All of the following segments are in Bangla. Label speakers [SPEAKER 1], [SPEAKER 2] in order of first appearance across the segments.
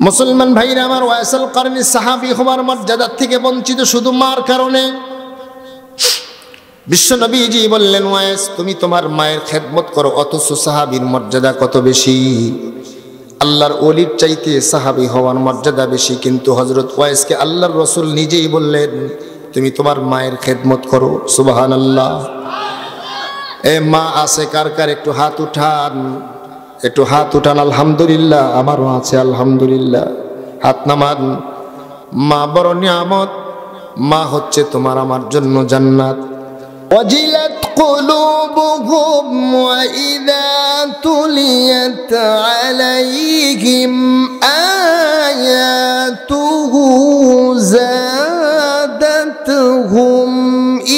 [SPEAKER 1] মুসলমান ভাইরা আমার, ওয়াইসুল কারনী সাহাবী হওয়ার মর্যাদা থেকে বঞ্চিত শুধু মার কারণে। বিশ্ব নবীজি বললেন, ওয়াইস তুমি তোমার মায়ের খেদমত করো, অথচ সাহাবীর মর্যাদা কত বেশি। আল্লাহর ওলির চাইতে সাহাবী হওয়ার মর্যাদা বেশি, কিন্তু হযরত ওয়াইসকে আল্লাহর রাসূল নিজেই বললেন তুমি তোমার মায়ের খেদমত করো। সুবহানাল্লাহ। এ মা আছে কার কার? একটু হাত উঠান, একটু হাত উঠান। আলহামদুলিল্লাহ, আমারও আছে আলহামদুলিল্লাহ। হাত নামান। মা বড় নিয়ামত, মা হচ্ছে তোমার আমার জন্য জান্নাত। ওয়াজিলাত কুলুবুহুম ওয়া ইযা তুলিয়াত আলাইহিম আয়াতুহু যাদাতুহুম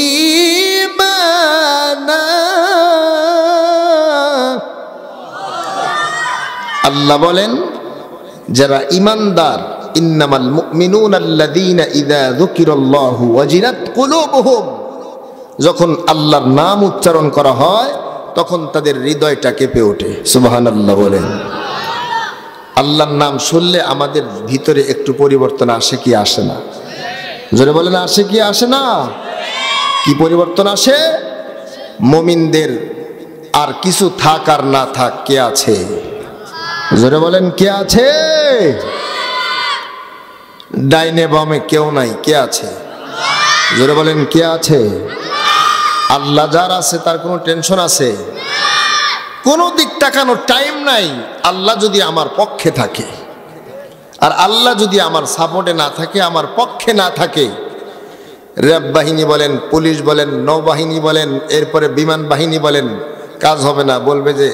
[SPEAKER 1] ঈমানা। আল্লাহ বলেন যারা ঈমানদার, ইন্নামাল মুমিনুনা আল্লাযীনা ইযা যুকিরাল্লাহু ওয়াজিলাত কুলুবুহুম, যখন আল্লাহর নাম উচ্চারণ করা হয় তখন তাদের হৃদয়টা কেঁপে ওঠে। সুবহানাল্লাহ বলেন। আল্লাহর নাম শুনলে আমাদের ভিতরে একটু পরিবর্তন আসে কি আসে না? জোরে বলেন, আসে কি আসে না? কি পরিবর্তন আসে? মুমিনদের আর কিছু থাক আর না থাক, কে আছে? জোরে বলেন, কে আছে? ডাইনে বামে কেউ নাই, কে আছে? জোরে বলেন, কে আছে? আল্লাহ যার আছে তার কোনো টেনশন আছে? কোনো দিক তাকানোর টাইম নাই। আল্লাহ যদি আমার পক্ষে থাকে, আর আল্লাহ যদি আমার সাপোর্টে না থাকে, আমার পক্ষে না থাকে, র্যাব বাহিনী বলেন, পুলিশ বলেন, নৌবাহিনী বলেন, এরপরে বিমান বাহিনী বলেন, কাজ হবে না। বলবে যে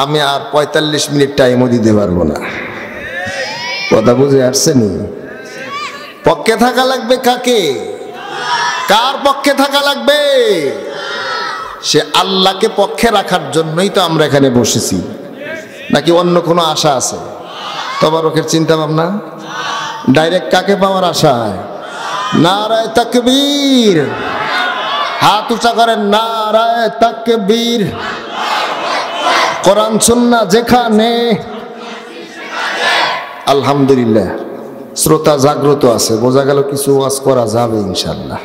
[SPEAKER 1] আমি আর 45 মিনিট টাইমও দিতে পারবো না। কথা বুঝে আসছেন? পক্ষে থাকা লাগবে কাকে? কার পক্ষে থাকা লাগবে? সে আল্লাহকে পক্ষে রাখার জন্যই তো আমরা এখানে বসেছি, নাকি অন্য কোনো আশা আছে? তবারকের চিন্তা ভাবনা? ডাইরেক্ট কাকে পাওয়ার আশায়? নারায়ে তাকবীর। হাত উঁচা করেন, নারায়ে তাকবীর। কোরআন সুন্নাহ যেখানে। আলহামদুলিল্লাহ, শ্রোতা জাগ্রত আছে, বোঝা গেল কিছু ওয়াজ করা যাবে ইনশাআল্লাহ।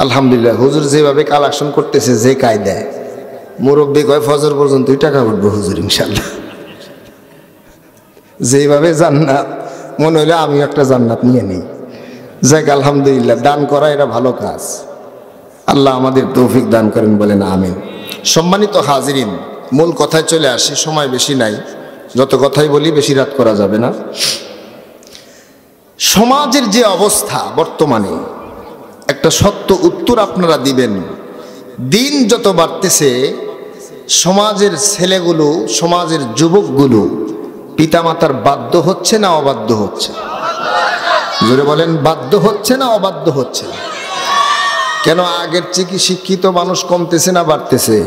[SPEAKER 1] আলহামদুলিল্লাহ, হুজুর যেভাবে কালেকশন করতেছে, যে কায়দায়, মুরব্বী কয় ফজর পর্যন্তই টাকা উঠবে হুজুর ইনশাআল্লাহ। যেভাবে জান্নাত, মনে হইলে আমি একটা জান্নাত নিয়ে নিই। যাক আলহামদুলিল্লাহ, দান করা এটা ভালো কাজ। আল্লাহ আমাদের তৌফিক দান করেন, বলেন আমিন। সম্মানিত হাজিরিন, মূল কথায় চলে আসি, সময় বেশি নাই। যত কথাই বলি বেশি রাত করা যাবে না। সমাজের যে অবস্থা বর্তমানে, একটা সত্য উত্তর আপনারা দিবেন। দিন যত বাড়তেছে, সমাজের ছেলেগুলো, সমাজের যুবকগুলো পিতামাতার বাধ্য হচ্ছে না অবাধ্য হচ্ছে? জোরে বলেন, বাধ্য হচ্ছে না অবাধ্য হচ্ছে? কেন আগের চেয়ে কি শিক্ষিত মানুষ কমতেছে না বাড়তেছে?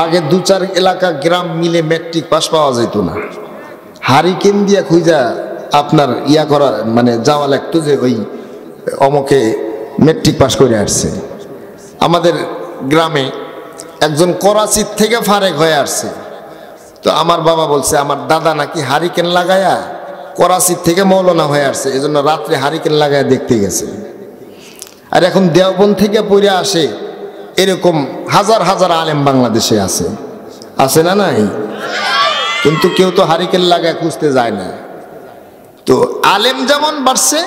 [SPEAKER 1] আগে 2-4 এলাকা গ্রাম মিলে ম্যাট্রিক পাস পাওয়া যেত না। হারিকেন দিয়া খুঁজা আপনার ইয়া করা, মানে যাওয়া লাগতো যে ওই অমকে ম্যাট্রিক পাস করে আসছে। আমাদের গ্রামে একজন করাচির থেকে ফারেক হয়ে আসছে। তো আমার বাবা বলছে আমার দাদা নাকি হারিকেন লাগায়া করাচির থেকে মৌলানা হয়ে আসছে, এজন্য রাত্রে হারিকেন লাগায়া দেখতে গেছে। আর এখন দেওবন্দ থেকে পড়ে আসে, এরকম হাজার হাজার আলেম বাংলাদেশে আছে, আছে না নাই? কিন্তু কেউ তো হারিকেন লাগায় খুঁজতে যায় না। তো আলেম যেমন বাড়ছে,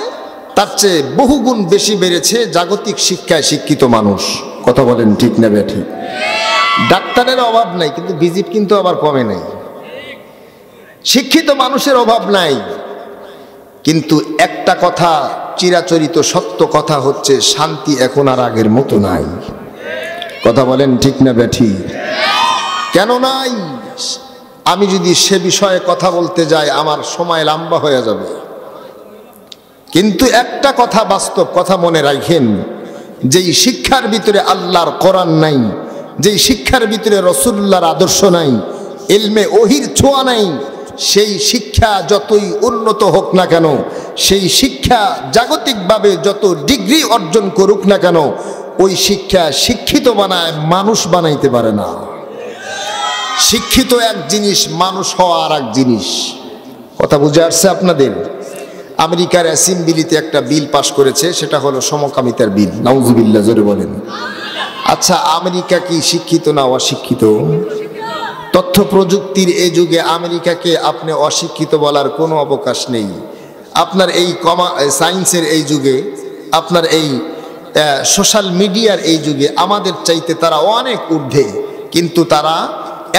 [SPEAKER 1] তার চেয়ে বহুগুণ বেশি বেড়েছে জাগতিক শিক্ষায় শিক্ষিত মানুষ। কথা বলেন ঠিক না বেঠিক? ডাক্তারের অভাব নাই, কিন্তু ভিজিট কিন্তু আবার কমে নাই। শিক্ষিত মানুষের অভাব নাই, কিন্তু একটা কথা চিরাচরিত সত্য কথা হচ্ছে, শান্তি এখন আর আগের মতো নাই। কথা বলেন ঠিক না বেঠিক? কেন নাই? আমি যদি সে বিষয়ে কথা বলতে যাই আমার সময় লম্বা হয়ে যাবে। কিন্তু একটা কথা বাস্তব কথা মনে রাখেন, যেই শিক্ষার ভিতরে আল্লাহর কোরআন নাই, যেই শিক্ষার ভিতরে রাসূলুল্লাহর আদর্শ নাই, ইলমে ওহির ছোঁয়া নাই, সেই শিক্ষা যতই উন্নত হোক না কেন, সেই শিক্ষা জাগতিকভাবে যত ডিগ্রি অর্জন করুক না কেন, ওই শিক্ষা শিক্ষিত বানায়, মানুষ বানাইতে পারে না। শিক্ষিত এক জিনিস, মানুষ হওয়া আর এক জিনিস। কথা বুঝে আসছে আপনাদের? আমেরিকার অ্যাসেম্বলিতে একটা বিল পাশ করেছে, সেটা হলো সমকামিতার বিল। নাউজুবিল্লাহ, জোরে বলেন। আচ্ছা, আমেরিকা কি শিক্ষিত না অশিক্ষিত? তথ্য প্রযুক্তির এই যুগে আমেরিকাকে আপনি অশিক্ষিত বলার কোনো অবকাশ নেই। আপনার এই সায়েন্সের এই যুগে, আপনার এই সোশ্যাল মিডিয়ার এই যুগে আমাদের চাইতে তারা অনেক ঊর্ধ্বে, কিন্তু তারা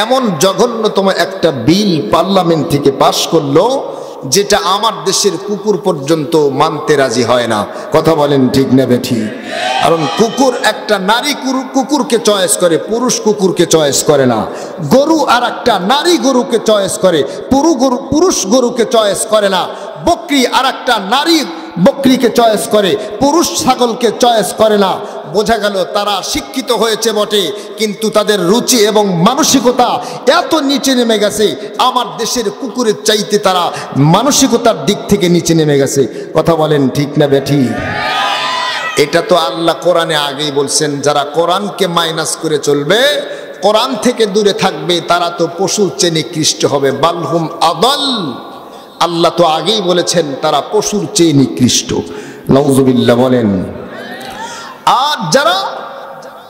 [SPEAKER 1] এমন জঘন্যতম একটা বিল পার্লামেন্ট থেকে পাশ করলো যেটা আমার দেশের কুকুর পর্যন্ত মানতে রাজি হয় না। কথা বলেন ঠিক না বেঠিক? কারণ কুকুর একটা নারী কুকুরকে চয়েস করে, পুরুষ কুকুরকে চয়েস করে না। গরু আর একটা নারী গরুকে চয়েস করে, পুরুষ গরুকে চয়েস করে না। বকরি আর একটা নারী বকরিকে চয়েস করে, পুরুষ ছাগলকে চয়েস করে না। বোঝা গেল তারা শিক্ষিত হয়েছে বটে, কিন্তু তাদের রুচি এবং মানসিকতা এত নিচে নেমে গেছে, আমার দেশের কুকুরের চাইতে তারা মানসিকতার দিক থেকে নিচে নেমে গেছে। কথা বলেন ঠিক না বেঠিক? এটা তো আল্লাহ কোরআনে আগেই বলছেন, যারা কোরআনকে মাইনাস করে চলবে, কোরআন থেকে দূরে থাকবে, তারা তো পশুর চেয়ে নিকৃষ্ট হবে। বালহুম আদাল, আল্লাহ তো আগেই বলেছেন তারা পশুর চেয়ে নিকৃষ্ট। নাউজুবিল্লাহ বলেন। আর যারা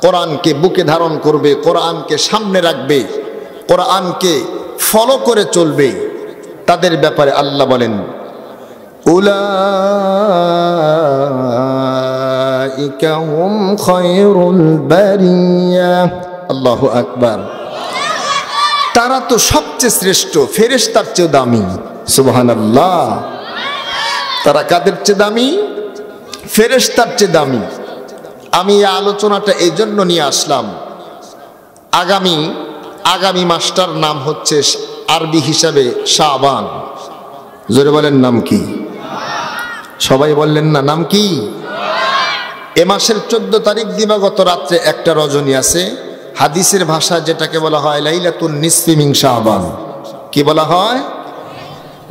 [SPEAKER 1] কোরআনকে বুকে ধারণ করবে, কোরআনকে সামনে রাখবে, কোরআনকে ফলো করে চলবে, তাদের ব্যাপারে আল্লাহ বলেন উলাইকা হুম খায়রুল বারিয়া। আল্লাহু আকবার। তারা তো সবচেয়ে শ্রেষ্ঠ, ফেরেশতার চেয়ে দামি। সুবহানাল্লাহ। তারা কাদের চেয়ে দামি? ফেরেশতার চেয়ে দামি। আমি এই আলোচনাটা এই জন্য নিয়ে আসলাম, আগামী মাসটার নাম হচ্ছে আরবি হিসাবে শাবান। জোরে বলেন নাম কি? সবাই বললেন না, নাম কি? এ মাসের 14 তারিখ দিবাগত রাত্রে একটা রজনী আছে, হাদিসের ভাষা যেটাকে বলা হয় লাইলাতুন নিসফি মিন শাবান। কি বলা হয়?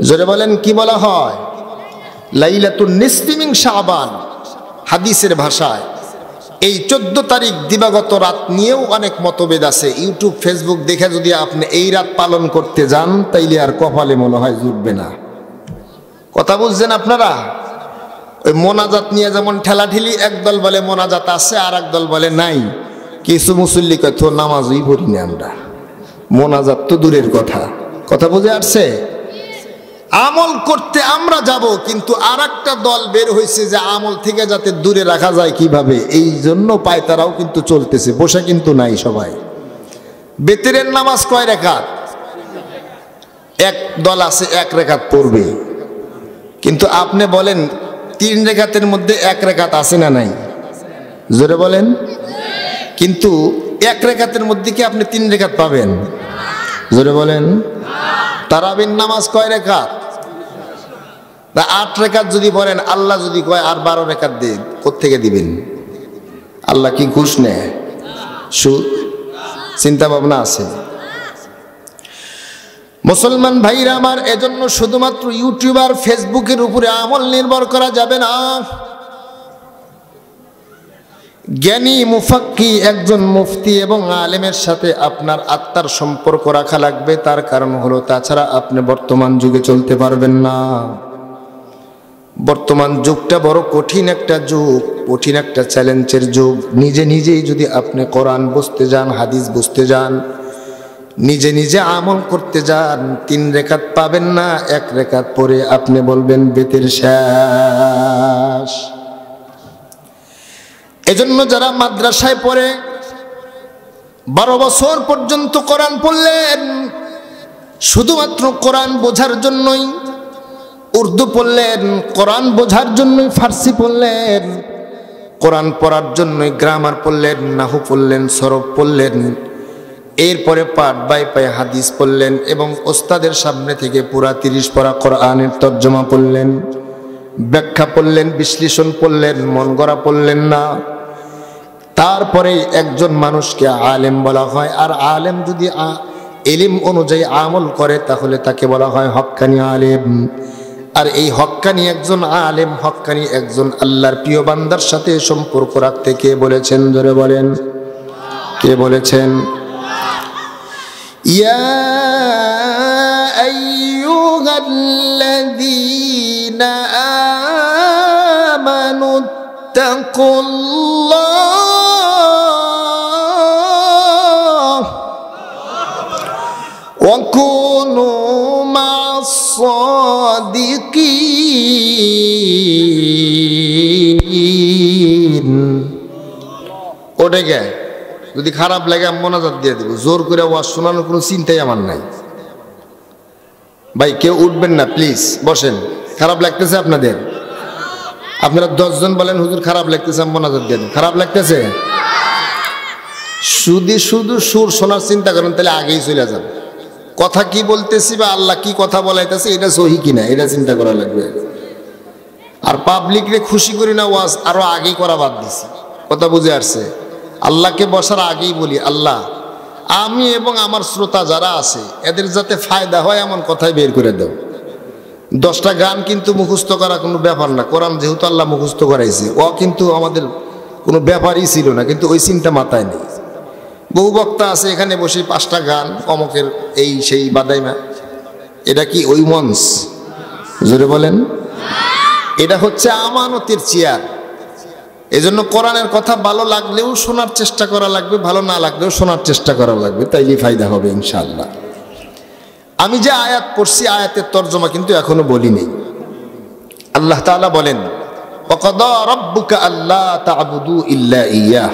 [SPEAKER 1] জোরে বলেন, কি বলা হয়? লাইলাতুন নিসফি মিন শাবান হাদিসের ভাষায়। এই 14 তারিখ দিবাগত রাত নিয়েও অনেক মতভেদ আছে। ইউটিউব ফেসবুক দেখে যদি আপনি এই রাত পালন করতে যান, তাইলে আর কপালে মনে হয় জুটবে না। কথা বুঝছেন আপনারা? ওই মোনাজাত নিয়ে যেমন ঠেলাঠেলি, একদল বলে মোনাজাত আছে, আর একদল বলে নাই। কিছু মুসল্লি কয় তো নামাজই পড়ি না আমরা, মোনাজাত তো দূরের কথা। কথা বুঝে আসছে? আমল করতে আমরা যাব, কিন্তু আর একটা দল বের হয়েছে যে আমল থেকে যাতে দূরে রাখা যায় কিভাবে, এই জন্য পায়তারাও কিন্তু চলতেছে, বসে কিন্তু নাই সবাই। বেতেরের নামাজ কয় রাকাত? এক দল আছে 1 রাকাত পড়বে, কিন্তু আপনি বলেন 3 রাকাতের মধ্যে 1 রাকাত আছে না নাই? জোরে বলেন। কিন্তু 1 রাকাতের মধ্যে কি আপনি 3 রাকাত পাবেন? জোরে বলেন। তারাবির নামাজ কয় রাকাত? 8 রাকাত যদি বলেন, আল্লাহ যদি কয় আর 12 রাকাত দে, কোত্থেকে দিবেন? আল্লাহ কি ঘুষ নেয়? সুদ? চিন্তা ভাবনা আছে? মুসলমান ভাইরা আমার, এজন্য শুধুমাত্র ইউটিউব আর ফেসবুকের উপরে আমল নির্ভর করা যাবে না। জ্ঞানী মুফাক্কি একজন মুফতি এবং আলেমের সাথে আপনার আত্মার সম্পর্ক রাখা লাগবে। তার কারণ হলো, তাছাড়া আপনি বর্তমান যুগে চলতে পারবেন না। বর্তমান যুগটা বড় কঠিন একটা যুগ, কঠিন একটা চ্যালেঞ্জের যুগ। নিজেই যদি আপনি কোরআন বুঝতে যান, হাদিস বুঝতে যান, নিজে আমল করতে যান, 3 রাকাত পাবেন না। 1 রাকাত পরে আপনি বলবেন বেতের শেষ। এজন্য যারা মাদ্রাসায় পড়ে 12 বছর পর্যন্ত কোরআন পড়লেন, শুধুমাত্র কোরআন বোঝার জন্যই, উর্দু পড়লেন কোরআন বোঝার জন্যই, ফার্সি পড়লেন কোরআন পড়ার জন্যই, গ্রামার পড়লেন, নাহু পড়লেন, সরফ পড়লেন, এরপরে পার্ট বাই পাই হাদিস পড়লেন, এবং ওস্তাদের সামনে থেকে পুরা 30 পারা কোরআনের তর্জমা পড়লেন, ব্যাখ্যা পড়লেন, বিশ্লেষণ পড়লেন, মন গড়া পড়লেন না। তারপরে একজন মানুষকে আলেম বলা হয়। আর আলেম যদি ইলম অনুযায়ী আমল করে, তাহলে তাকে বলা হয় হক্কানি আলেম। আর এই হক্কানি একজন আলেম, হক্কানি একজন আল্লাহর প্রিয় বান্দার সাথে সম্পর্ক রাখতে কে বলেছেন? জোরে বলেন, কে বলেছেন? ইয়া আইয়ুহাল্লাযীনা আমানু তাকুল্লাহ ওয়া কুনু মা'আস সাদিকিন। ওটা কে যদি খারাপ লাগে আমি মোনাজাত দিয়ে দেবো, জোর করে ওয়াজ শোনানোর কোনো চিন্তাই আমার নাই। ভাই কেউ উঠবেন না প্লিজ, বসেন। খারাপ লাগতেছে আপনাদের? আপনারা 10 জন বলেন হুজুর খারাপ লাগতেছে, আমি মোনাজাত দিয়ে দেব। খারাপ লাগতেছে? শুধু সুর শোনার চিন্তা করেন, তাহলে আগেই চলে যান। কথা কি বলতেছি বা আল্লাহ কি কথা বলাইতেছে এটা সহি কিনা এটা চিন্তা করা লাগবে। আর পাবলিকরে খুশি করি না ওয়াজ আরো আগেই করা বাদ দিছি। কথা বুঝে আসছে? আল্লাহকে বসার আগেই বলি, আল্লাহ আমি এবং আমার শ্রোতা যারা আছে এদের যাতে ফায়দা হয় এমন কথাই বের করে দাও। 10টা গান কিন্তু মুখস্থ করা কোনো ব্যাপার না, কোরআন যেহেতু আল্লাহ মুখস্থ করাইছে, ও কিন্তু আমাদের কোনো ব্যাপারই ছিল না, কিন্তু ওই চিন্তা মাথায় নেই। বহু বক্তা আছে এখানে বসে 5টা গান অমকের এই সেই বাদাইমা, এটা কি ওই মঞ্চ? জোরে বলেন। এটা হচ্ছে আমানতের চেয়ার। এজন্য কোরআনের কথা ভালো লাগলেও শোনার চেষ্টা করা লাগবে, ভালো না লাগলেও শোনার চেষ্টা করা লাগবে, তাইলে ফায়দা হবে ইনশাআল্লাহ। আমি যে আয়াত পড়ছি আয়াতের তরজমা কিন্তু এখনো বলিনি। আল্লাহ তাআলা বলেন ওয়াকাদা রাব্বুকা আল্লা তা'বুদু ইল্লা ইয়্যাহ।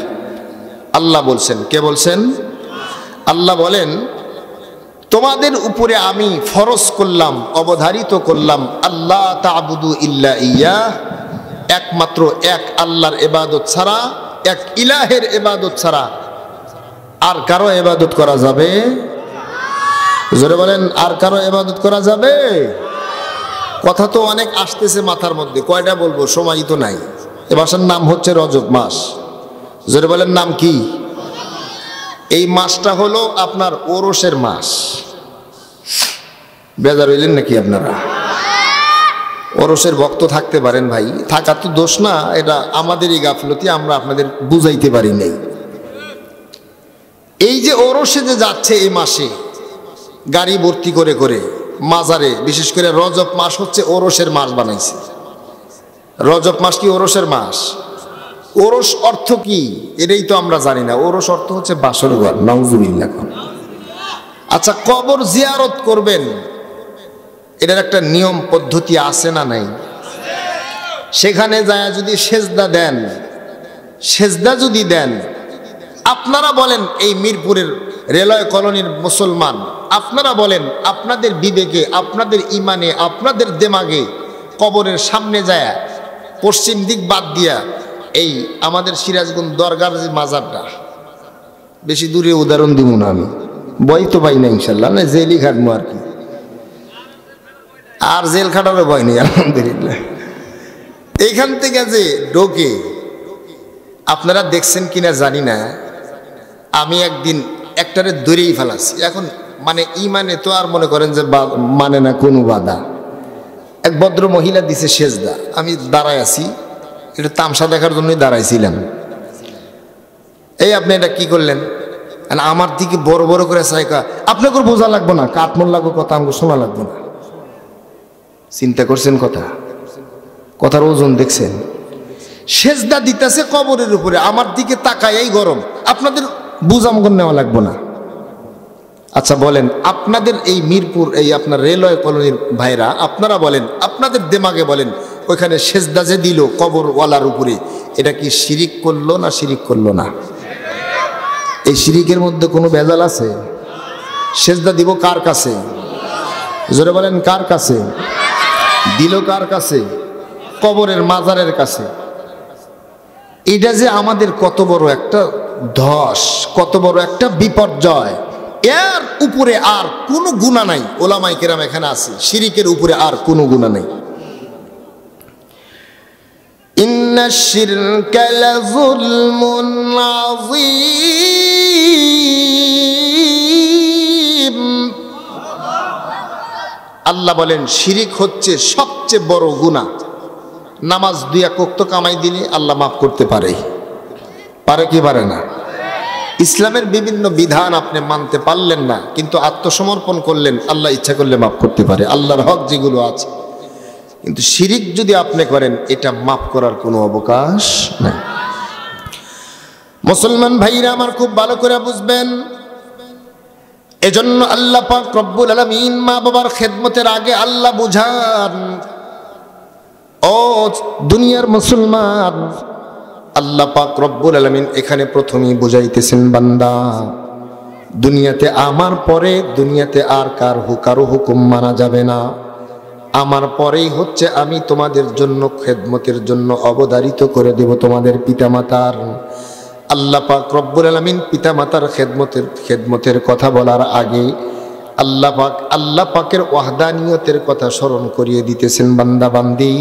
[SPEAKER 1] আল্লাহ বলছেন, কে বলছেন? আল্লাহ বলেন তোমাদের উপরে আমি ফরজ করলাম, অবধারিত করলাম, আল্লাহ তা'বুদু ইল্লা ইয়্যাহ, একমাত্র এক আল্লাহর ইবাদত ছাড়া, এক ইলাহের ইবাদত ছাড়া আর কারো ইবাদত করা যাবে? জোরে বলেন, আর কারো ইবাদত করা যাবে? কথা তো অনেক আসতেছে মাথার মধ্যে, কয়টা বলবো সময় তো নাই। এ মাসের নাম হচ্ছে রজব মাস। জোরে বলেন নাম কি? এই মাসটা হলো আপনার ওরসের মাস। বেজার হইলেন নাকি আপনারা? ওরসের ভক্ত থাকতে পারেন ভাই, থাকা তো দোষ না, এটা আমাদেরই গাফলতি, আমরা আপনাদের বুঝাইতে পারি নাই। এই যে ওরসে যে যাচ্ছে এই মাসে গাড়ি ভর্তি করে করে মাজারে, বিশেষ করে রজব মাস হচ্ছে ওরসের মাস বানাইছে। রজব মাস কি ওরসের মাস? ওরস অর্থ কি এটাই তো আমরা জানি না। ওরস অর্থ হচ্ছে বাসর ঘর। নাউজুবিল্লাহ। আচ্ছা, কবর জিয়ারত করবেন, এটার একটা নিয়ম পদ্ধতি আছে না নাই? সেখানে যায় যদি সেজদা দেন, সেজদা যদি দেন, আপনারা বলেন এই মিরপুরের রেলওয়ে কলোনির মুসলমান, আপনারা বলেন আপনাদের বিবেকে, আপনাদের ইমানে, আপনাদের দেমাগে কবরের সামনে যায় পশ্চিম দিক বাদ দিয়া এই আমাদের সিরাজগঞ্জ দরগার যে মাজারটা, বেশি দূরে উদাহরণ দিব না আমি, বই তো পাই না ইনশাল্লাহ, না জেলই খাটবো আর কি, আর জেল খাটারও ভয় নেই আলহামদুলিল্লাহ। এইখান থেকে যে ঢোকে, আপনারা দেখছেন কিনা জানি না, আমি একদিন একটারে দৌড়েই ফেলাছি। এখন মানে ইমানে তো আর মনে করেন যে মানে না কোনো বাধা। এক ভদ্র মহিলা দিছে সেজদা, আমি দাঁড়ায় আছি, এটা তামসা দেখার জন্যই দাঁড়াইছিলাম। এই আপনি এটা কি করলেন? আমার দিকে বড় বড় করে চাইকা, আপনাকে বোঝা লাগবো না, কাঠমোল লাগবো, কথা আমাকে শোনা লাগবো না। চিন্তা করছেন কথা, কথার ওজন দেখছেন? সেজদা দিতেছে কবরের উপরে, আমার দিকে তাকায় এই গরম, আপনাদের বুঝামগন নেওয়া লাগবো না। আচ্ছা বলেন, আপনাদের এই মিরপুর এই আপনার রেলওয়ে কলোনির ভাইরা, আপনারা বলেন, আপনাদের দেমাগে বলেন, ওইখানে সেজদা যে দিল কবরওয়ালার উপরে, এটা কি শিরিক করলো না শিরিক করলো না? এই শিরিকের মধ্যে কোনো ভেজাল আছে? সেজদা দিব কার কাছে? জোরে বলেন কার কাছে? দিল কার কাছে? কবরের মাজারের কাছে। এটা যে আমাদের কত বড় একটা ধস, কত বড় একটা বিপর্যয়, এর উপরে আর কোনো গুনাহ নাই। ওলামায়ে কেরাম এখানে আছে, শিরিকের উপরে আর কোনো গুনাহ নাই। ইন্নাশ শিরকা লাযুলমুন আযীম। আল্লাহ বলেন শিরিক হচ্ছে সবচেয়ে বড় গুনাহ। নামাজ 2 ওয়াক্ত কামাই দিলে আল্লাহ মাফ করতে পারে, পারে কি পারে না? ইসলামের বিভিন্ন বিধান আপনি মানতে পারলেন না, কিন্তু আত্মসমর্পণ করলেন, আল্লাহ ইচ্ছা করলে মাফ করতে পারে, আল্লাহর হক যেগুলো আছে। কিন্তু শিরিক যদি আপনি করেন, এটা মাফ করার কোনো অবকাশ নাই। মুসলমান ভাইরা আমার খুব ভালো করে বুঝবেন, এজন্য আল্লাহ পাক রব্বুল আলামিন মা বাবার খেদমতের আগে আল্লাহ বুঝান, ও দুনিয়ার মুসলমান, আল্লাহ পাক রব্বুল আলামিন এখানে প্রথমেই বুঝাইতেছেন, বান্দা দুনিয়াতে আমার পরে দুনিয়াতে আর কারো হুকুম মানা যাবে না। আমার পরেই হচ্ছে আমি তোমাদের জন্য খেদমতের জন্য অবধারিত করে দেব তোমাদের পিতামাতার। আল্লাহ পাক রব্বুল আলামিন পিতামাতার খেদমতের কথা বলার আগে আল্লাহ পাকের ওয়াহদানিয়তের কথা স্মরণ করিয়ে দিতেছেন, বান্দা বান্দি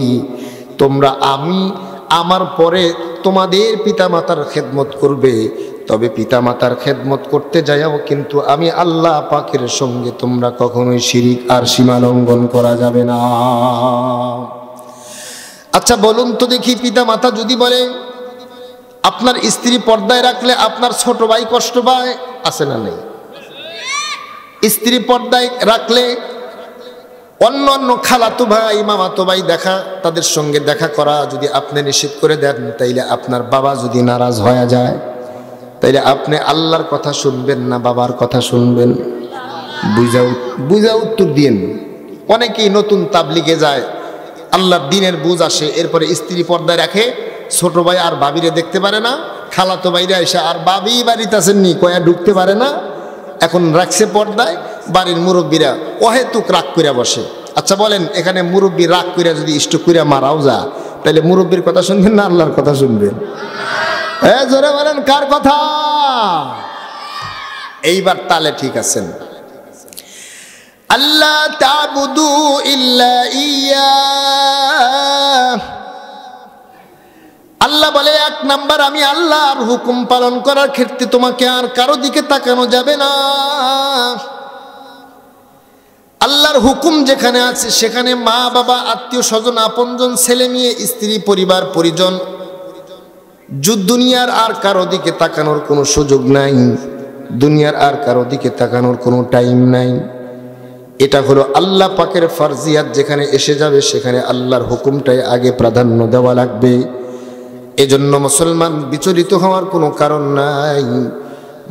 [SPEAKER 1] তোমরা আমার পরে তোমাদের পিতামাতার খেদমত করবে, তবে পিতামাতার খেদমত করতে যাও কিন্তু আমি আল্লাহ পাকের সঙ্গে তোমরা কখনোই শিরিক আর সীমা লঙ্ঘন করা যাবে না। আচ্ছা বলুন তো দেখি, পিতামাতা যদি বলে আপনার স্ত্রী পর্দায় রাখলে আপনার ছোট ভাই কষ্ট পায়, আছে না নেই? স্ত্রী পর্দায় রাখলে অন্য খালাতো ভাই মামাতো ভাই তাদের সঙ্গে দেখা করা যদি আপনি নিষেধ করে দেন, তাইলে আপনার বাবা যদি নারাজ হয়ে যায়, তাইলে আপনি আল্লাহর কথা শুনবেন না বাবার কথা শুনবেন? বুঝা উত্তর দিন। অনেকেই নতুন তাবলিগে যায়, আল্লাহর দিনের বুঝ আসে, এরপরে স্ত্রী পর্দায় রাখে, ছোট ভাই আর ভাবিরে দেখতে পারে না, খালাতো ভাইরা এসে আর ভাবি বাড়িতে আসেননি কয়া ঢুকতে পারে না, এখন রাখছে পর্দায়, বাড়ির মুরব্বীরা অহেতুক রাগ করে বসে। আচ্ছা বলেন, এখানে মুরব্বী রাগ করে যদি স্ট্রোক করে মারাও যা, তাহলে মুরব্বীর কথা শুনবেন না আল্লাহর কথা শুনবেন? জোরে বলেন কার কথা? এইবার তালে ঠিক আছেন। আল্লাহ তা'বুদু ইল্লা ইয়া, আল্লাহ বলে 1 নাম্বার, আমি আল্লাহর হুকুম পালন করার ক্ষেত্রে তোমাকে আর কারো দিকে তাকানো যাবে না। আল্লাহর হুকুম যেখানে আছে সেখানে মা বাবা আত্মীয় স্বজন আপনজন ছেলে মেয়ে স্ত্রী পরিবার পরিজন, দুনিয়ার আর কারো দিকে তাকানোর কোনো সুযোগ নাই, দুনিয়ার আর কারো দিকে তাকানোর কোনো টাইম নাই। এটা হলো আল্লাহ পাকের ফারজিয়াত, যেখানে এসে যাবে সেখানে আল্লাহর হুকুমটাই আগে প্রাধান্য দেওয়া লাগবে। এজন্য মুসলমান বিচলিত হওয়ার কোনো কারণ নাই।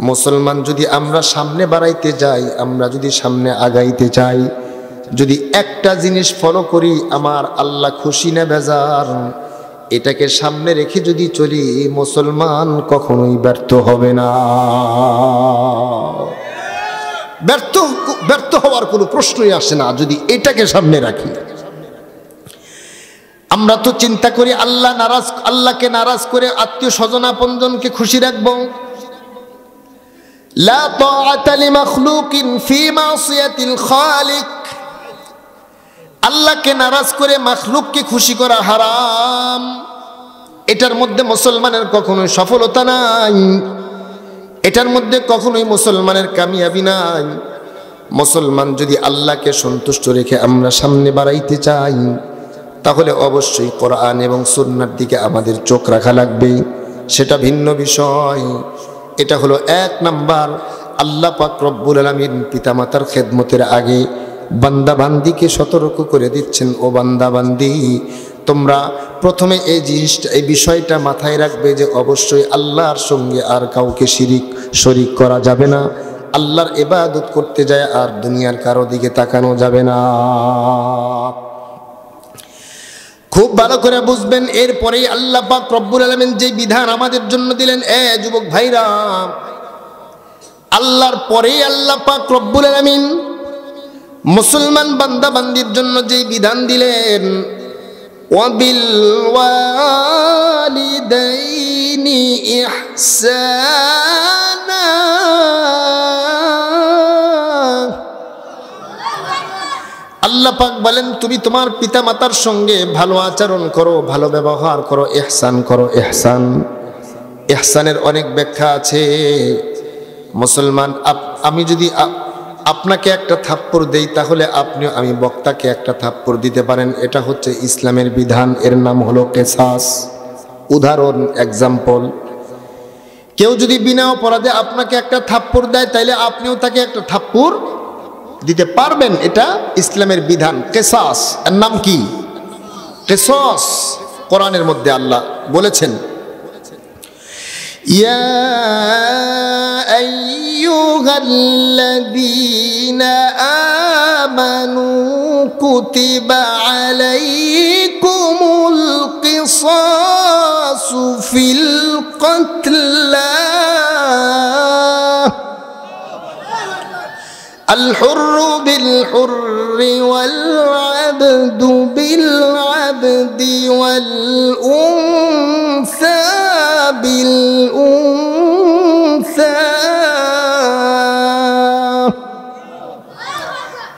[SPEAKER 1] মুসলমান যদি আমরা সামনে বাড়াইতে যাই, আমরা যদি সামনে আগাইতে চাই, যদি একটা জিনিস ফলো করি, আমার আল্লাহ খুশি না বেজার, এটাকে সামনে রেখে যদি চলি, মুসলমান কখনোই ব্যর্থ হবে না। ব্যর্থ হওয়ার কোনো প্রশ্নই আসে না যদি এটাকে সামনে রাখি। আমরা তো চিন্তা করি আল্লাহকে নারাজ করে আত্মীয় স্বজন আপনজনকে খুশি রাখবো। লা তাআতা লিমাখলুকিন ফি মাসিয়াতিল খালিক, আল্লাহকে নারাজ করে মাখলুককে খুশি করা হারাম। এটার মধ্যে মুসলমানের কখনোই সফলতা নাই, এটার মধ্যে কখনোই মুসলমানের কামিয়াবি নাই। মুসলমান যদি আল্লাহকে সন্তুষ্ট রেখে আমরা সামনে বাড়াইতে চাই, তাহলে অবশ্যই কোরআন এবং সুন্নাহর দিকে আমাদের চোখ রাখা লাগবে, সেটা ভিন্ন বিষয়। এটা হলো 1 নাম্বার। আল্লাহ পাক রব্বুল আলামিন পিতামাতার খেদমতের আগে বান্দা বান্দিকে সতর্ক করে দিচ্ছেন, ও বান্দা বান্দি তোমরা প্রথমে এই বিষয়টা মাথায় রাখবে যে অবশ্যই আল্লাহর সঙ্গে আর কাউকে শরীক করা যাবে না। আল্লাহর ইবাদত করতে যায় আর দুনিয়ার কারো দিকে তাকানো যাবে না। খুব ভালো করে বুঝবেন। এরপরেই আল্লাহ পাক রব্বুল আলামিন যে বিধান আমাদের জন্য দিলেন, যুবক ভাইরা, আল্লাহর পরেই আল্লাহ পাক রব্বুল আলামিন মুসলমান বান্দা বান্দির জন্য যে বিধান দিলেন, ওয়াবিল ওয়ালিদাইনি ইহসানা, আল্লাহ পাক বলেন তুমি তোমার পিতা মাতার সঙ্গে ভালো আচরণ করো, ভালো ব্যবহার করো, ইহসান করো। ইহসানের অনেক ব্যাখ্যা আছে। মুসলমান, আমি যদি আপনাকে একটা থাপ্পড় দেই, তাহলে আমি বক্তাকে একটা থাপ্পড় দিতে পারেন। এটা হচ্ছে ইসলামের বিধান, এর নাম হলো কিসাস। উদাহরণ, এক্সাম্পল, কেউ যদি বিনা অপরাধে আপনাকে একটা থাপ্পড় দেয় তাইলে আপনিও তাকে একটা থাপ্পড় দিতে পারবেন। এটা ইসলামের বিধান। কিসাস এর নাম কি? কিসাস। কোরআনের মধ্যে আল্লাহ বলেছেন, ইয়া আইয়ুহাল্লাযীনা আমানু কুতিবা আলাইকুমুল কিসাসু ফিল কতলা الحر بالحر والعبد بالعبد والأنثى بالأنثى।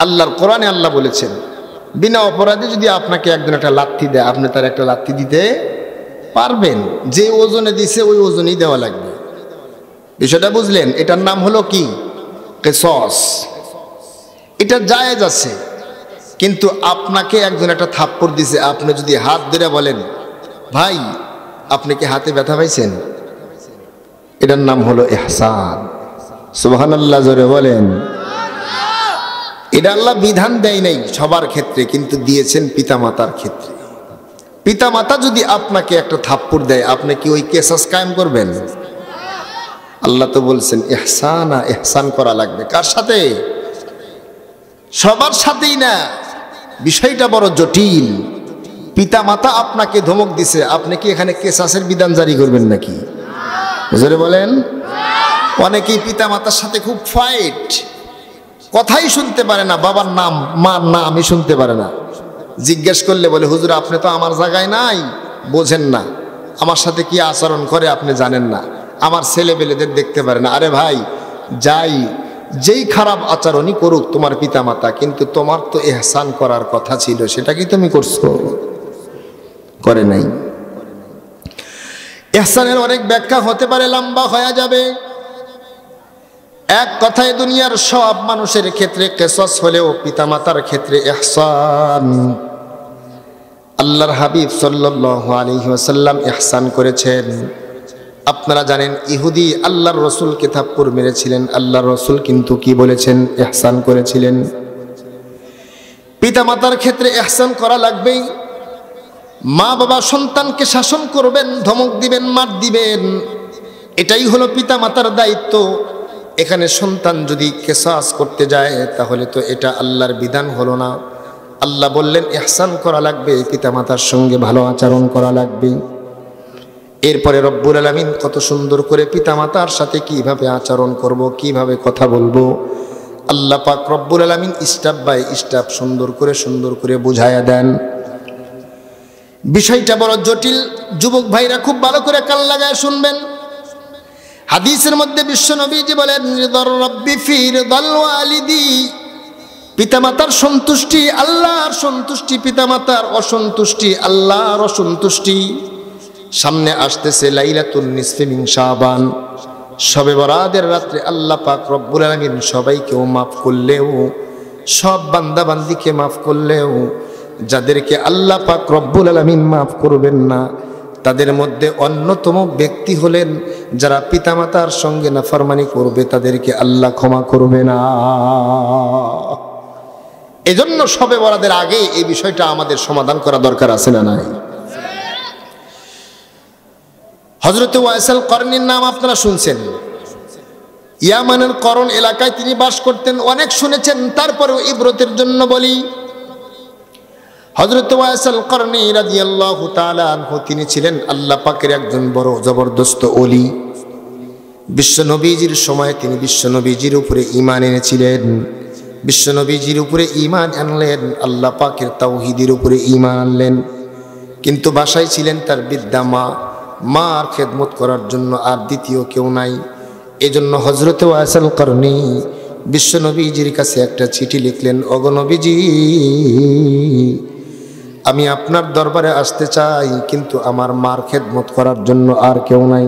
[SPEAKER 1] আল্লাহর কোরআনে আল্লাহ বলেছেন, বিনা অপরাধে যদি আপনাকে একজন একটা লাথি দেয়, আপনি তার একটা লাথি দিতে পারবেন। যে ওজনে দিছে ওই ওজনই দেওয়া লাগবে। বিষয়টা বুঝলেন? এটার নাম হলো কি? কিসাস। এটা জায়েজ আছে। কিন্তু আপনাকে একজন একটা থাপ্পড় দিছে, আপনি যদি হাত ধরে বলেন, ভাই আপনি কি হাতে ব্যথা পাইছেন, এটার নাম হলো ইহসান। সুবহানাল্লাহ, জোরে বলেন। এটা আল্লাহ বিধান দেয় নাই সবার ক্ষেত্রে, কিন্তু দিয়েছেন পিতামাতার ক্ষেত্রে। পিতামাতা যদি আপনাকে একটা থাপ্পড় দেয়, আপনি কি ওই কিসাস কায়েম করবেন? আল্লাহ তো বলছেন ইহসানা, ইহসান করা লাগবে। কার সাথে? সবার সাথেই না। বিষয়টা বড় জটিল। পিতামাতা আপনাকে ধমক দিছে, আপনি কি এখানে কিসাসের বিধান জারি করবেন নাকি? জোরে বলেন। অনেকেই পিতামাতার সাথে খুব ফাইট, কথাই শুনতে পারে না, বাবার নাম মার নামই শুনতে পারে না। জিজ্ঞেস করলে বলে, হুজুর আপনি তো আমার জায়গায় নাই, বোঝেন না, আমার সাথে কি আচরণ করে আপনি জানেন না, আমার ছেলেবেলেদের দেখতে পারে না। আরে ভাই, যেই খারাপ আচরণই করুক তোমার পিতামাতা, কিন্তু তোমার তো ইহসান করার কথা ছিল, সেটা কি তুমি করছো? করে নাই। ইহসানের অনেক ব্যাখ্যা হতে পারে, লম্বা হয়ে যাবে। এক কথায় দুনিয়ার সব মানুষের ক্ষেত্রে কিসাস হলেও পিতামাতার ক্ষেত্রে ইহসান। আল্লাহর হাবিব সাল্লাল্লাহু আলাইহি ওয়াসাল্লাম ইহসান করেছেন। আপনারা জানেন, ইহুদি আল্লাহর রসুলকে থাপ্পড় মেরেছিলেন, আল্লাহর রসুল কিন্তু কি বলেছেন? ইহসান করেছিলেন। পিতামাতার ক্ষেত্রে ইহসান করা লাগবেই। মা বাবা সন্তানকে শাসন করবেন, ধমক দিবেন, মার দিবেন, এটাই হলো পিতামাতার দায়িত্ব। এখানে সন্তান যদি কিসাস করতে যায়, তাহলে তো এটা আল্লাহর বিধান হলো না। আল্লাহ বললেন ইহসান করা লাগবে, পিতামাতার সঙ্গে ভালো আচরণ করা লাগবে। এরপরে রব্বুল আলামিন কত সুন্দর করে পিতামাতার সাথে কিভাবে আচরণ করব, কিভাবে কথা বলবো, আল্লাহ পাক রব্বুল আলামিন স্টেপ বাই স্টেপ সুন্দর করে বুঝায়া দেন। বিষয়টা বড় জটিল। যুবক ভাইরা খুব ভালো করে কান লাগায় শুনবেন। হাদিসের মধ্যে বিশ্ব নবীজি বলেন, রিদার রাব্বি ফি রিদাল ওয়ালিদি, পিতামাতার সন্তুষ্টি আল্লাহর সন্তুষ্টি, পিতামাতার অসন্তুষ্টি আল্লাহর অসন্তুষ্টি। সামনে আসতেছে লাইলাতুন নিসফি মিন শাবান, শবে বরাতের রাত্রে আল্লাহ পাক রব্বুল আলামিন সবাইকেও মাফ করলেও, সব বান্দা বান্দিকে মাফ করলেও, যাদেরকে আল্লাহ পাক রব্বুল আলামিন মাফ করবেন না, তাদের মধ্যে অন্যতম ব্যক্তি হলেন যারা পিতামাতার সঙ্গে নাফরমানি করবে, তাদেরকে আল্লাহ ক্ষমা করবে না। এজন্য শবে বরাতের আগে এই বিষয়টা আমাদের সমাধান করা দরকার আছে না নাই? হযরত ওয়াইসাল করনীর নাম আপনারা শুনছেন। ইয়ামানের করণ এলাকায় তিনি বাস করতেন, অনেক শুনেছেন, তারপরেও ইবরতের জন্য বলি। হযরত ওয়াইসাল করনী রাদিয়াল্লাহু তাআলা আনহু, তিনি ছিলেন আল্লাহ পাকের একজন বড় জবরদস্ত ওলি। বিশ্বনবীজির সময় তিনি বিশ্বনবীজির উপরে ঈমান এনেছিলেন, বিশ্বনবীজির উপরে ঈমান আনলেন, আল্লাহ পাকের তাওহীদের উপরে ঈমান আনলেন। কিন্তু বাসায় ছিলেন তার বৃদ্ধা মা, মার খেদমত করার জন্য আর দ্বিতীয় কেউ নাই। এজন্য হযরত ওয়াইসাল করনী বিশ্বনবীজির কাছে একটা চিঠি লিখলেন, ওগো নবীজি, আমি আপনার দরবারে আসতে চাই, কিন্তু আমার মার খেদমত করার জন্য আর কেউ নাই।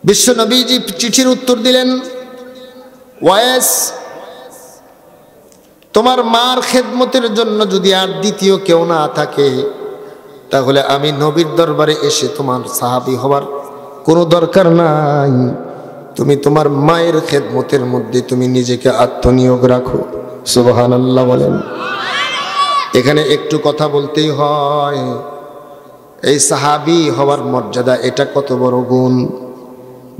[SPEAKER 1] বিশ্বনবীজি চিঠির উত্তর দিলেন, ওয়াইস, তোমার মার খেদমতের জন্য যদি আর দ্বিতীয় কেউ না থাকে, তাহলে আমি নবীর দরবারে এসে তোমার সাহাবী হবার কোনো দরকার নাই। তুমি তোমার মায়ের খেদমতের মধ্যে তুমি নিজেকে আত্মনিয়োগ রাখো। সুবহানাল্লাহ বলেন। এখানে একটু কথা বলতেই হয়, এই সাহাবী হওয়ার মর্যাদা এটা কত বড় গুণ।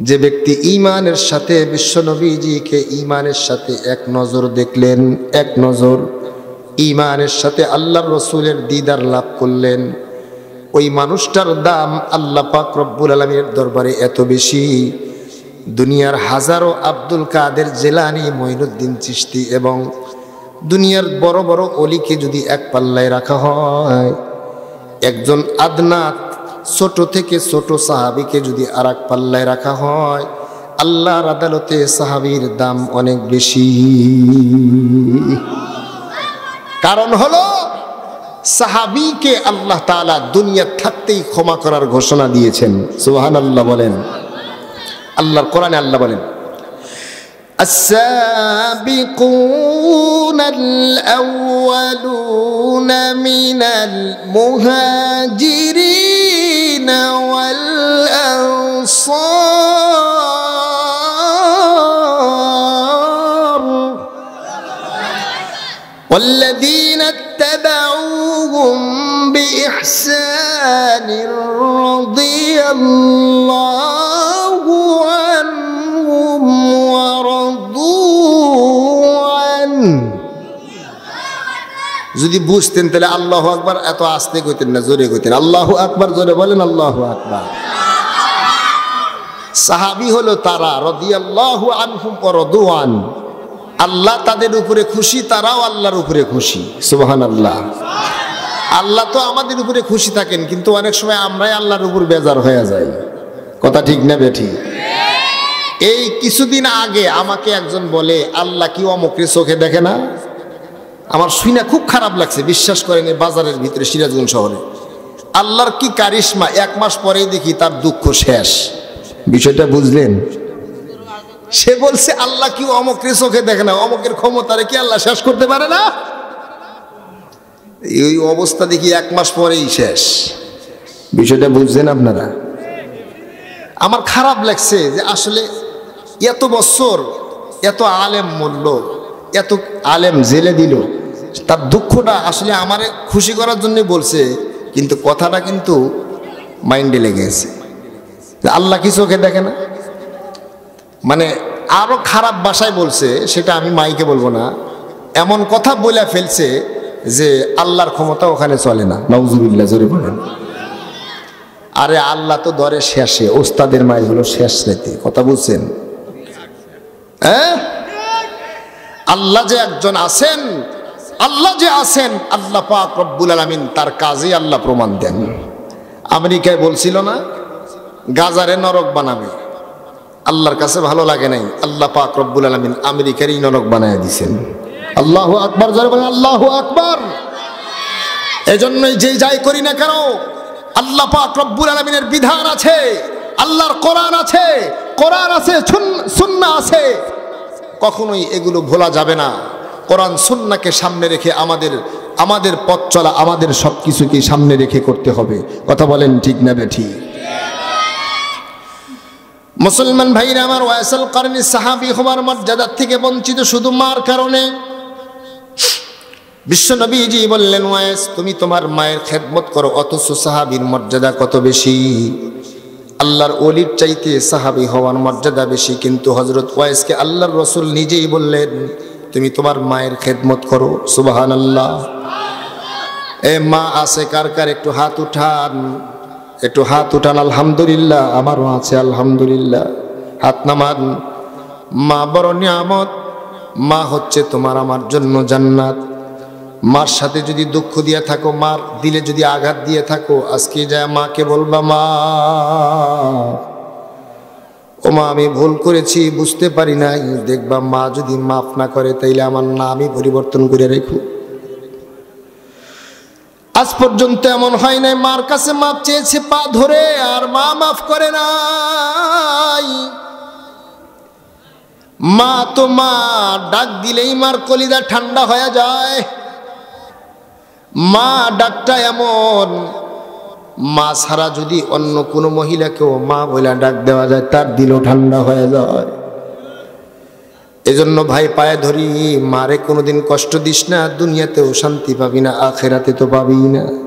[SPEAKER 1] যে ব্যক্তি ঈমানের সাথে বিশ্বনবীজিকে ঈমানের সাথে এক নজর দেখলেন, এক নজর ঈমানের সাথে আল্লাহর রাসূলের দিদার লাভ করলেন, ওই মানুষটার দাম আল্লাহ পাক রব্বুল আলামিনের দরবারে এত বেশি, দুনিয়ার হাজারো আব্দুল কাদের জিলানী, মঈনুদ্দিন চিশতি এবং দুনিয়ার বড় বড় অলিকে যদি এক পাল্লায় রাখা হয়, একজন আদনা ছোট থেকে ছোট সাহাবীকে যদি আর এক পাল্লায় রাখা হয়, আল্লাহর আদালতে সাহাবীর দাম অনেক বেশি। কারণ হলো সাহাবীকে আল্লাহ তাআলা দুনিয়া থাকতেই ক্ষমা করার ঘোষণা দিয়েছেন। সুবহানাল্লাহ বলেন। আল্লাহর কোরআনে আল্লাহ বলেন, السابقون الأولون من المهاجرين والأنصار والذين اتبعوهم بإحسان رضي الله عنهم ورضوا عنه। যদি বুঝতেন তাহলে আল্লাহু আকবার এত আস্তে কইতেন না, জোরে কইতেন। আল্লাহু আকবার, জোরে বলেন আল্লাহু আকবার। সাহাবী হলো তারা রাদিয়াল্লাহু আনহুম ওয়া রাদু আন, আল্লাহ তাদের উপরে খুশি, তারাও আল্লাহর উপরে খুশি। সুবহানাল্লাহ। আল্লাহ তো আমাদের উপরে খুশি থাকেন, কিন্তু অনেক সময় আমরাই আল্লাহর উপর বেজার হয়ে যাই। কথা ঠিক না বেঠি? এই কিছুদিন আগে আমাকে একজন বলে, আল্লাহ কি অমুকের চোখে দেখে না? আমার শুনে খুব খারাপ লাগছে। বিশ্বাস করেন, এই বাজারের ভিতরে সিরাজগঞ্জ শহরে আল্লাহর কি কারিশমা, এক মাস পরেই দেখি তার দুঃখ শেষ। বিষয়টা বুঝলেন? সে বলছে আল্লাহ কি অমুকের চোখে দেখে না? অমুকের ক্ষমতারে কি আল্লাহ শেষ করতে পারে না? এই অবস্থা দেখি এক মাস পরেই শেষ। বিষয়টা বুঝছেন আপনারা? আমার খারাপ লাগছে যে আসলে এত বছর এত আলেম মূল্য, এত আলেম জেলে দিল, তার দুঃখটা আসলে আমারে খুশি করার জন্য বলছে, কিন্তু কথাটা কিন্তু মাইন্ডে লেগে গেছে। আল্লাহ কি চোখে দেখে না? মানে আরো খারাপ ভাষায় বলছে, সেটা আমি মাইকে বলবো না, এমন কথা বলে ফেলছে যে আল্লাহর ক্ষমতা ওখানে চলে না। নাউজুবিল্লাহ, জোরে বলেন। আরে আল্লাহ তো দরে শেষে, ওস্তাদের মায়ের হলো শেষ রাতে। কথা বুঝছেন? হ্যাঁ, আল্লাহ যে একজন আছেন, আল্লাহ যে আছেন, আল্লাহ পাক রব্বুল আলামিন তার কাজে আল্লাহ প্রমাণ দেন। আমেরিকায় বলছিল না গাজারে নরক বানাবে, আল্লাহর কাছে ভালো লাগে নাই, আল্লাহ পাক রব্বুল আলামিন আমেরিকারই নরক বানায় দিয়েছেন। আল্লাহু আকবার, জোরে বলেন আল্লাহু আকবার। এজন্যই যে যাই করি না কেন, আল্লাহ পাক রব্বুল আলামিনের বিধান আছে, আল্লাহর কোরআন আছে, কোরআন আছে, সুন্নাহ আছে, কখনোই এগুলো ভোলা যাবে না। কোরআন সুন্নাহকে সামনে রেখে আমাদের পথ চলা, আমাদের সবকিছুকে সামনে রেখে করতে হবে। কথা বলেন ঠিক না বেঠি? মুসলমান ভাইরা আমার, ওয়াইসুল কারনী সাহাবী হওয়ার মর্যাদা থেকে বঞ্চিত শুধু মার কারণে। বিশ্ব নবীজি বললেন, ওয়াইস তুমি তোমার মায়ের খেদমত করো, অথচ সাহাবীর মর্যাদা কত বেশি। আল্লাহর ওলির চাইতে সাহাবী হওয়ার মর্যাদা বেশি, কিন্তু হযরত ওয়াইসকে আল্লাহর রাসূল নিজেই বললেন, তুমি তোমার মায়ের খেদমত করো। সুবহানাল্লাহ। এ মা আছে কার কার? একটু হাত উঠান, একটু হাত উঠান। আলহামদুলিল্লাহ, আমারও আছে আলহামদুলিল্লাহ। হাত নামান। মা বড় নিয়ামত, মা হচ্ছে তোমার আমার জন্য জান্নাত। মার সাথে যদি দুঃখ দিয়ে থাকো, মার দিলে যদি আঘাত দিয়ে থাকো, আজকে যায় মাকে বলবা, মা ও মা আমি ভুল করেছি, বুঝতে পারি নাই। দেখবা মা যদি মাফ না করে, তাইলে আমার নামই পরিবর্তন করে রেখো। আজ পর্যন্ত এমন হয় নাই মার কাছে মাপ চেয়েছে পা ধরে, আর মা মাফ করে নাই। মা তো মা, ডাক দিলেই মার কলিজা ঠান্ডা হয়ে যায়। মা ডাকটা এমন, মা ছাড়া যদি অন্য কোনো মহিলাকেও মা বলে ডাক দেওয়া যায়, তার দিলও ঠান্ডা হয়ে যায়। এজন্য ভাই পায়ে ধরি, মারে কোনোদিন কষ্ট দিস না, দুনিয়াতেও শান্তি পাবি না, আখেরাতে তো পাবি না।